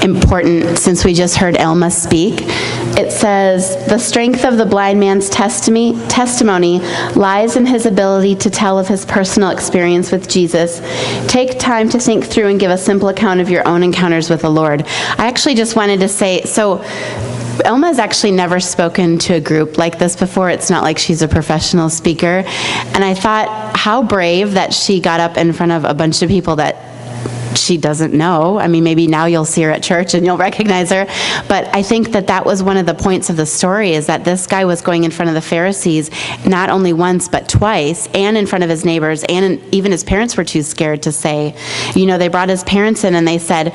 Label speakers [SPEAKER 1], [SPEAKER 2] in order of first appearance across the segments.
[SPEAKER 1] important since we just heard Elma speak. It says, the strength of the blind man's testimony lies in his ability to tell of his personal experience with Jesus. Take time to think through and give a simple account of your own encounters with the Lord. I actually just wanted to say, so Elma's actually never spoken to a group like this before. It's not like she's a professional speaker. And I thought how brave that she got up in front of a bunch of people that she doesn't know. I mean, maybe now you'll see her at church and you'll recognize her. But I think that that was one of the points of the story, is that this guy was going in front of the Pharisees not only once but twice, and in front of his neighbors, and even his parents were too scared to say. They brought his parents in and they said,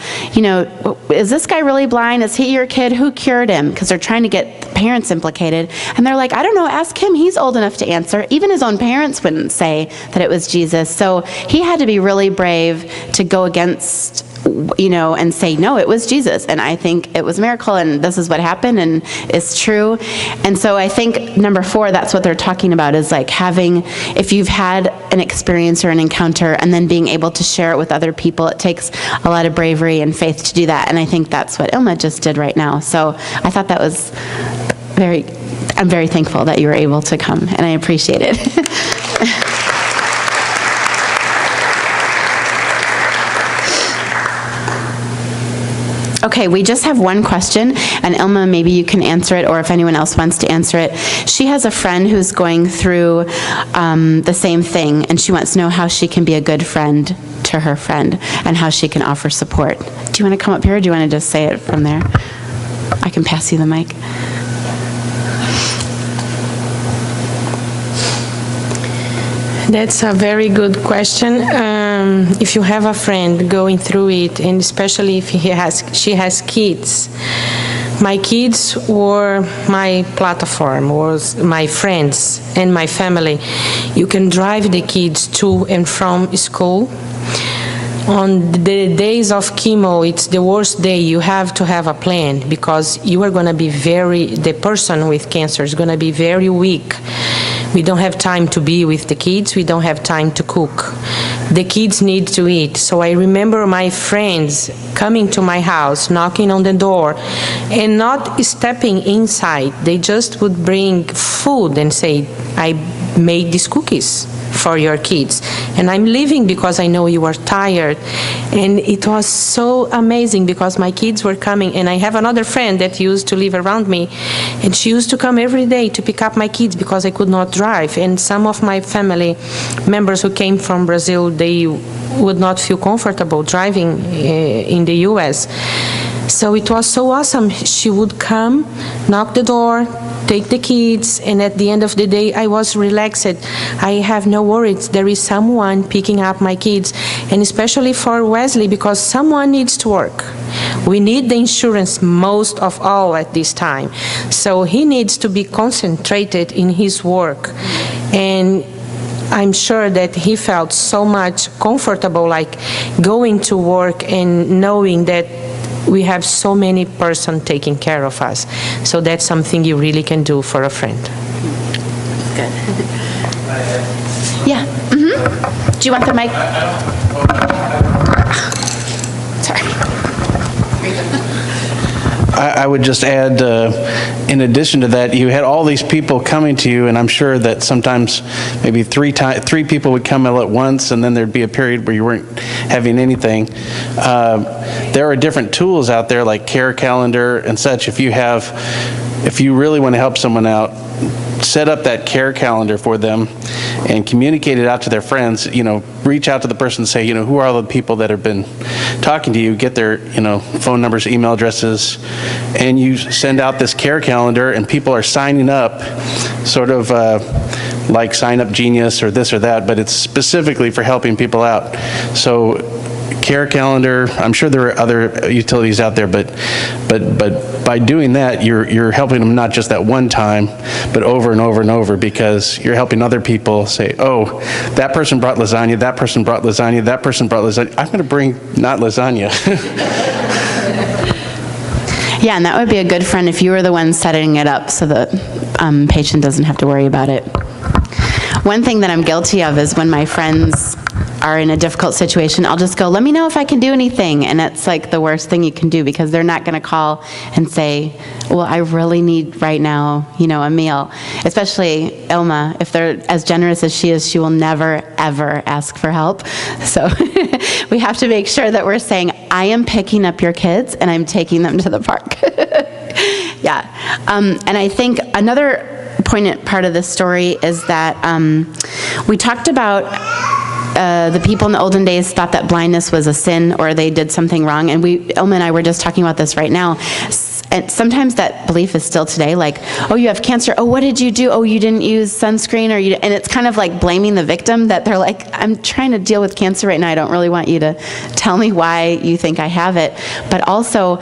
[SPEAKER 1] is this guy really blind? Is he your kid? Who cured him? Because they're trying to get the parents implicated. And they're like, I don't know, ask him. He's old enough to answer. Even his own parents wouldn't say that it was Jesus. So he had to be really brave to go against, and say, no, it was Jesus. And I think it was a miracle, and this is what happened, and it's true. And so I think number 4, that's what they're talking about, is like if you've had an experience or an encounter, and then being able to share it with other people, it takes a lot of bravery and faith to do that. And I think that's what Ilma just did right now. So I thought that was I'm very thankful that you were able to come, and I appreciate it. Okay, we just have one question, and Ilma, maybe you can answer it, or if anyone else wants to answer it. She has a friend who's going through the same thing, and she wants to know how she can be a good friend to her friend and how she can offer support. Do you want to come up here, or do you want to just say it from there? I can pass you the mic.
[SPEAKER 2] That's a very good question. If you have a friend going through it, and especially if she has kids, my kids were my platform, was my friends and my family. You can drive the kids to and from school. On the days of chemo, it's the worst day. You have to have a plan, because you are going to be the person with cancer is going to be very weak. We don't have time to be with the kids. We don't have time to cook. The kids need to eat. So I remember my friends coming to my house, knocking on the door, and not stepping inside. They just would bring food and say, I made these cookies for your kids, and I'm leaving because I know you are tired. And it was so amazing, because my kids were coming, and I have another friend that used to live around me, and she used to come every day to pick up my kids because I could not drive. And some of my family members who came from Brazil, they would not feel comfortable driving in the US. So it was so awesome. She would come, knock the door, take the kids, and at the end of the day, I was relaxed. I have no worries. There is someone picking up my kids, and especially for Wesley, because someone needs to work. We need the insurance most of all at this time. So he needs to be concentrated in his work. And I'm sure that he felt so much comfortable, like going to work and knowing that we have so many persons taking care of us. So that's something you really can do for a friend.
[SPEAKER 1] Good. Yeah. Mm-hmm. Do you want the mic? Sorry.
[SPEAKER 3] I would just add, in addition to that, you had all these people coming to you, and I'm sure that sometimes maybe three people would come at once, and then there'd be a period where you weren't having anything. There are different tools out there like Care Calendar and such. If you really want to help someone out, set up that Care Calendar for them and communicate it out to their friends. Reach out to the person and say, who are all the people that have been talking to you, get their, phone numbers, email addresses, and you send out this Care Calendar, and people are signing up, sort of like Sign Up Genius or this or that, but it's specifically for helping people out. So Care Calendar, I'm sure there are other utilities out there, but by doing that, you're helping them not just that one time, but over and over and over, because you're helping other people say, oh, that person brought lasagna, that person brought lasagna, that person brought lasagna. I'm going to bring not lasagna.
[SPEAKER 1] Yeah, and that would be a good friend if you were the one setting it up so the patient doesn't have to worry about it. One thing that I'm guilty of is when my friends are in a difficult situation, I'll just go, let me know if I can do anything. And it's like the worst thing you can do, because they're not going to call and say, well, I really need right now, a meal. Especially Ilma, if they're as generous as she is, she will never, ever ask for help. So we have to make sure that we're saying, I am picking up your kids and I'm taking them to the park. Yeah. And I think another poignant part of this story is that we talked about the people in the olden days thought that blindness was a sin or they did something wrong. And Ilma and I were just talking about this right now. And sometimes that belief is still today, like, oh, you have cancer. Oh, what did you do? Oh, you didn't use sunscreen, and it's kind of like blaming the victim, that they're like, I'm trying to deal with cancer right now. I don't really want you to tell me why you think I have it. But also,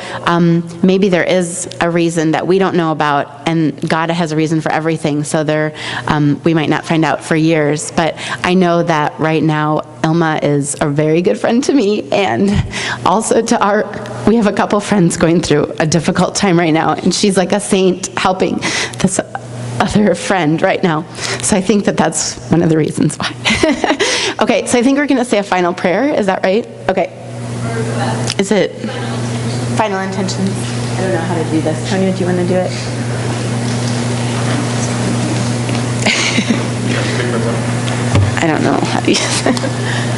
[SPEAKER 1] maybe there is a reason that we don't know about, and God has a reason for everything. So we might not find out for years. But I know that right now, Ilma is a very good friend to me, and also we have a couple friends going through a difficult time right now, and she's like a saint helping this other friend right now. So I think that that's one of the reasons why. Okay, so I think we're going to say a final prayer. Is that right? Okay. Is it final intentions? I don't know how to do this. Tonya, do you want to do it? I don't know how to use it.